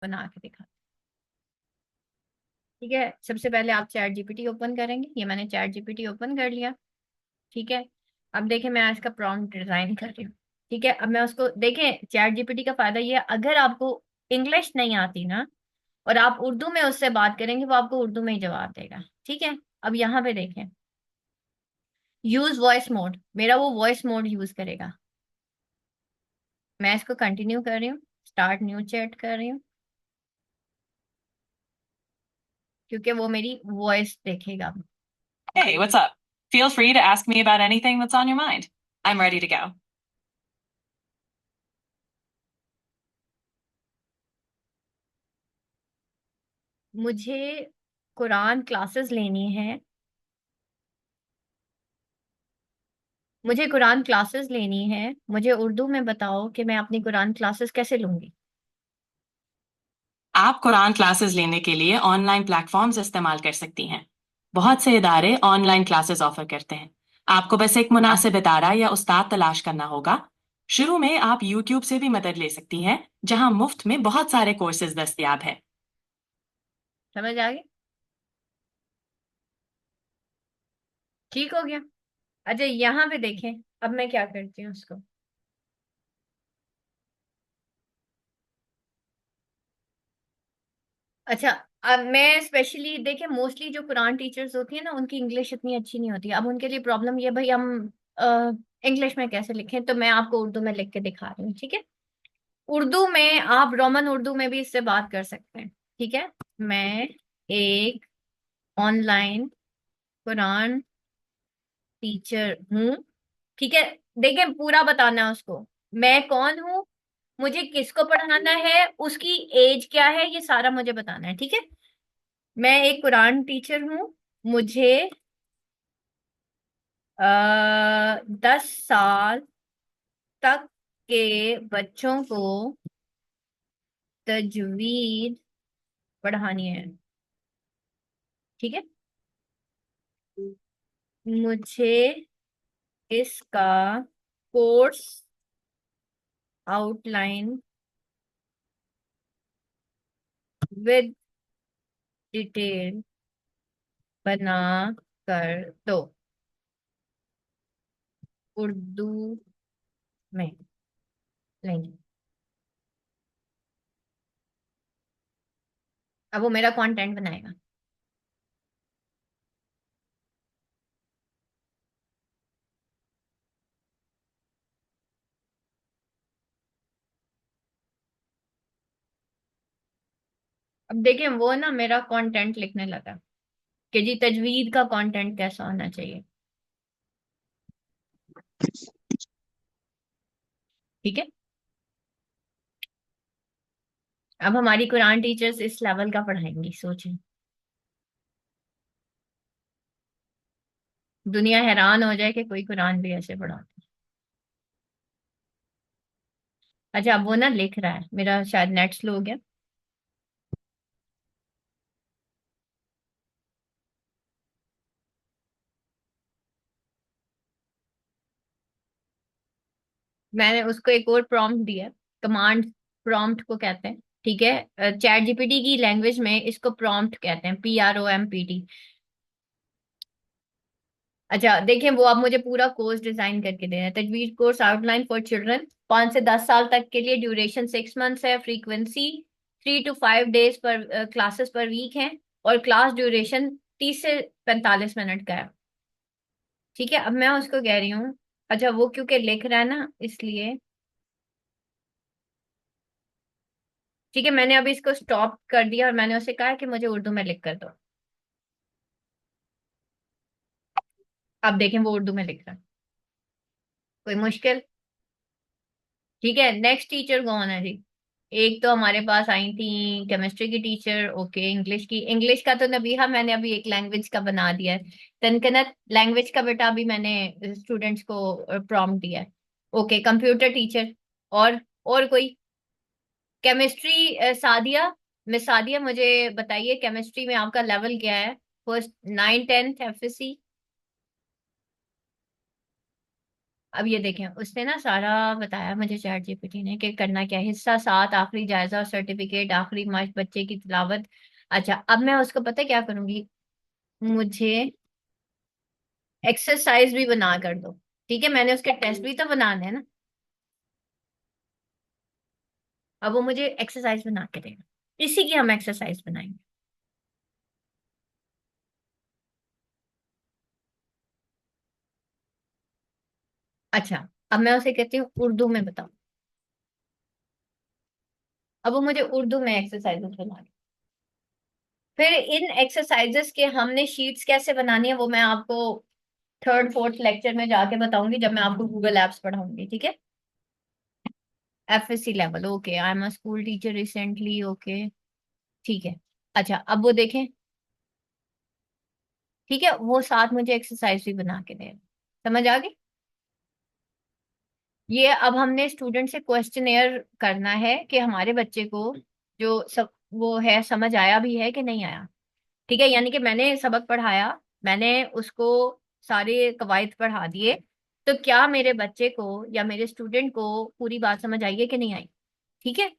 बना के दिखा। ठीक है, सबसे पहले आप चैट जीपीटी ओपन करेंगे। ये मैंने चैट जीपीटी ओपन कर लिया। ठीक है, अब देखें मैं इसका प्रॉम्प्ट डिजाइन कर रही हूँ। ठीक है, अब मैं उसको देखें, चैट जीपीटी का फायदा ये है, अगर आपको इंग्लिश नहीं आती ना और आप उर्दू में उससे बात करेंगे, वो आपको उर्दू में ही जवाब देगा। ठीक है, अब यहाँ पे देखें, यूज वॉइस मोड, मेरा वो वॉइस मोड यूज करेगा। मैं इसको कंटिन्यू कर रही हूँ, स्टार्ट न्यू चैट कर रही हूँ, क्योंकि वो मेरी वॉइस देखेगा। Hey, what's up? Feel free to ask me about anything that's on your mind. I'm ready to go. मुझे कुरान क्लासेस लेनी है, मुझे कुरान क्लासेस लेनी है, मुझे उर्दू में बताओ कि मैं अपनी कुरान क्लासेस कैसे लूंगी। आप कुरान क्लासेस लेने के लिए ऑनलाइन प्लेटफॉर्म्स इस्तेमाल कर सकती हैं। बहुत से इदारे ऑनलाइन क्लासेस ऑफर करते हैं। आपको बस एक मुनासिब इदारा या उस्ताद तलाश करना होगा। शुरू में आप YouTube से भी मदद ले सकती हैं, जहां मुफ्त में बहुत सारे कोर्सेज दस्तयाब हैं। समझ आ गई? ठीक हो गया। अच्छा, यहाँ पे देखें, अब मैं क्या करती हूँ उसको। अच्छा, अब मैं स्पेशली देखें, मोस्टली जो कुरान टीचर्स होती है ना, उनकी इंग्लिश इतनी अच्छी नहीं होती। अब उनके लिए प्रॉब्लम ये, भाई हम इंग्लिश में कैसे लिखें, तो मैं आपको उर्दू में लिख के दिखा रही हूँ। ठीक है, उर्दू में आप रोमन उर्दू में भी इससे बात कर सकते हैं। ठीक है, मैं एक ऑनलाइन कुरान टीचर हूँ। ठीक है, देखें पूरा बताना है उसको, मैं कौन हूँ, मुझे किसको पढ़ाना है, उसकी एज क्या है, ये सारा मुझे बताना है। ठीक है, मैं एक कुरान टीचर हूँ, मुझे 10 साल तक के बच्चों को तजवीद पढ़ानी है। ठीक है, मुझे इसका कोर्स आउटलाइन विद डिटेल बना कर दो, उर्दू में लेंगे। अब वो मेरा कंटेंट बनाएगा। अब देखें, वो ना मेरा कंटेंट लिखने लगा कि जी तजवीद का कंटेंट कैसा होना चाहिए। ठीक है, अब हमारी कुरान टीचर्स इस लेवल का पढ़ाएंगी, सोचें। दुनिया हैरान हो जाए कि कोई कुरान भी ऐसे पढ़ाता है। अच्छा, अब वो ना लिख रहा है, मेरा शायद नेट स्लो हो गया। मैंने उसको एक और प्रॉम्प्ट दिया, कमांड प्रॉम्प्ट को कहते हैं। ठीक है, चैट जीपीटी की लैंग्वेज में इसको प्रॉम्प्ट कहते हैं, PROMPT। अच्छा देखें, वो आप मुझे पूरा कोर्स डिजाइन करके देना है। तजवीज कोर्स आउटलाइन फॉर चिल्ड्रन, 5 से 10 साल तक के लिए, ड्यूरेशन 6 मंथ्स है, फ्रीक्वेंसी 3 to 5 डेज पर क्लासेस पर वीक है, और क्लास ड्यूरेशन 30 से 45 मिनट का है। ठीक है, अब मैं उसको कह रही हूँ, अच्छा वो क्योंकि लिख रहा है ना इसलिए। ठीक है, मैंने अभी इसको स्टॉप कर दिया और मैंने उसे कहा कि मुझे उर्दू में लिख कर दो। अब देखें वो उर्दू में लिख रहा है, कोई मुश्किल? ठीक है, नेक्स्ट टीचर कौन है जी? एक तो हमारे पास आई थी केमिस्ट्री की टीचर, ओके। इंग्लिश की, इंग्लिश का तो नबीहा मैंने अभी एक लैंग्वेज का बना दिया है। तनकनत लैंग्वेज का बेटा अभी मैंने स्टूडेंट्स को प्रॉम्प्ट दिया है। Okay, computer teacher. और कोई? केमिस्ट्री, सादिया। मिस सादिया, मुझे बताइए केमिस्ट्री में आपका लेवल क्या है, फर्स्ट 9 10th FSC? अब ये देखें, उसने ना सारा बताया मुझे चैट जीपीटी ने कि करना क्या है। हिस्सा 7, आखिरी जायजा और सर्टिफिकेट, आखिरी मार्च, बच्चे की तिलावत। अच्छा, अब मैं उसको पता क्या करूंगी, मुझे एक्सरसाइज भी बना कर दो। ठीक है, मैंने उसके टेस्ट भी तो बनाने हैं ना। अब वो मुझे एक्सरसाइज बना के देगा, इसी की हम एक्सरसाइज बनाएंगे। अच्छा, अब मैं उसे कहती हूँ उर्दू में बताओ। अब वो मुझे उर्दू में एक्सरसाइजेस बना के, फिर इन एक्सरसाइजेस के हमने शीट्स कैसे बनानी है वो मैं आपको थर्ड फोर्थ लेक्चर में जाके बताऊंगी, जब मैं आपको गूगल एप्स पढ़ाऊंगी। ठीक है, FSc level, okay, I am a school teacher recently, okay. ठीक है। अच्छा, अब वो देखें, ठीक है, वो साथ मुझे एक्सरसाइज भी बना के दे, समझ आ गई। ये अब हमने स्टूडेंट से क्वेश्चनेयर करना है कि हमारे बच्चे को जो सब वो है समझ आया भी है कि नहीं आया। ठीक है, यानी कि मैंने सबक पढ़ाया, मैंने उसको सारे कवायद पढ़ा दिए, तो क्या मेरे बच्चे को या मेरे स्टूडेंट को पूरी बात समझ आई है कि नहीं आई। ठीक है,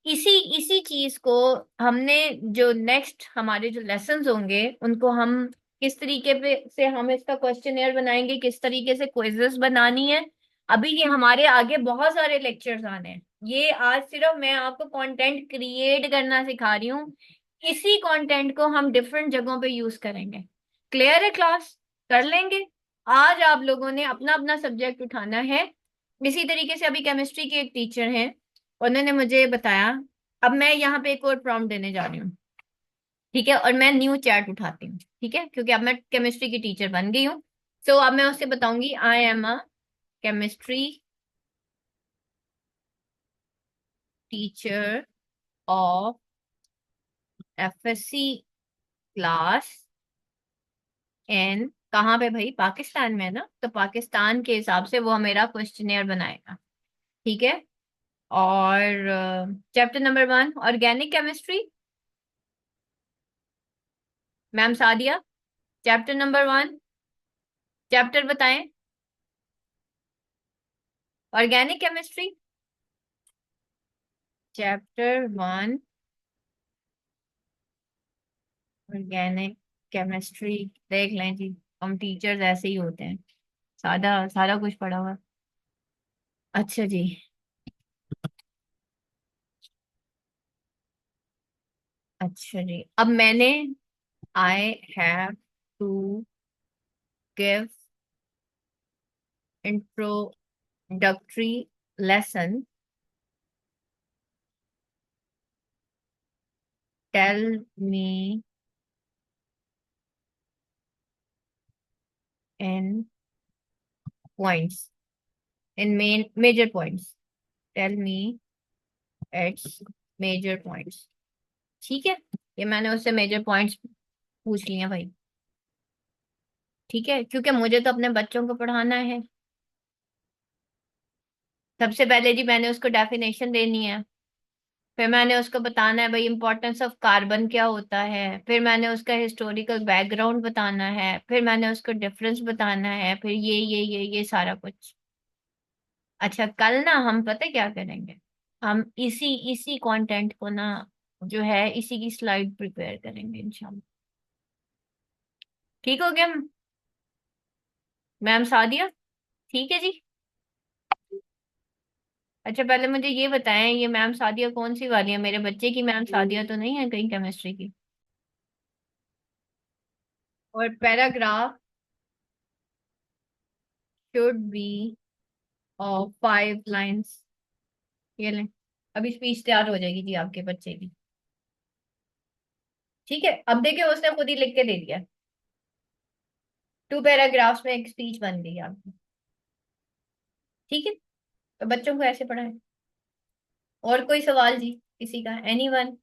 इसी इसी चीज को हमने, जो नेक्स्ट हमारे जो लेसन्स होंगे उनको हम किस तरीके पे से हम इसका क्वेश्चनेयर बनाएंगे, किस तरीके से क्विजेस बनानी है। अभी ये हमारे आगे बहुत सारे लेक्चर्स आने हैं। ये आज सिर्फ मैं आपको कंटेंट क्रिएट करना सिखा रही हूँ, इसी कंटेंट को हम डिफरेंट जगहों पे यूज करेंगे। क्लियर है क्लास, कर लेंगे। आज आप लोगों ने अपना अपना सब्जेक्ट उठाना है। इसी तरीके से अभी केमिस्ट्री के एक टीचर हैं, उन्होंने मुझे बताया। अब मैं यहाँ पे एक और प्रॉम्प्ट देने जा रही हूँ। ठीक है, और मैं न्यू चैट उठाती हूँ, ठीक है, क्योंकि अब मैं केमिस्ट्री की टीचर बन गई हूँ। सो अब मैं उससे बताऊंगी, I am a chemistry teacher of FSc class in, कहाँ पे भाई, पाकिस्तान में है ना, तो पाकिस्तान के हिसाब से वो मेरा क्वेश्चनेयर बनाएगा। ठीक है, और chapter number 1 organic chemistry, ma'am Sadia, chapter number 1, chapter बताएं, organic chemistry, chapter 1 organic chemistry. देख लें जी, हम टीचर्स ऐसे ही होते हैं, सादा सारा कुछ पढ़ा हुआ। अच्छा जी, अच्छा जी, अब मैंने, I have to give introductory lesson, tell me in points, in main major points, tell me its major points. ठीक है, ये मैंने उससे मेजर पॉइंट्स पूछ लिए भाई। ठीक है, क्योंकि मुझे तो अपने बच्चों को पढ़ाना है। सबसे पहले जी मैंने उसको डेफिनेशन देनी है, फिर मैंने उसको बताना है भाई इंपॉर्टेंस ऑफ कार्बन क्या होता है, फिर मैंने उसका हिस्टोरिकल बैकग्राउंड बताना है, फिर मैंने उसको डिफरेंस बताना है, फिर ये सारा कुछ। अच्छा, कल ना हम पता है क्या करेंगे, हम इसी इसी कंटेंट को ना, जो है इसी की स्लाइड प्रिपेयर करेंगे इंशाल्लाह। ठीक हो गया मैम सादिया, ठीक है जी। अच्छा, पहले मुझे ये बताएं, ये मैम सादिया कौन सी वाली है, मेरे बच्चे की मैम सादिया तो नहीं है कहीं केमिस्ट्री की। और paragraph should be of 5 lines. ये लें, अभी स्पीच तैयार हो जाएगी जी आपके बच्चे की। ठीक है, अब देखिए उसने खुद ही लिख के दे दिया, 2 पैराग्राफ्स में एक स्पीच बन गई आपकी। ठीक है, तो बच्चों को ऐसे पढ़ाएं। और कोई सवाल जी किसी का, एनीवन।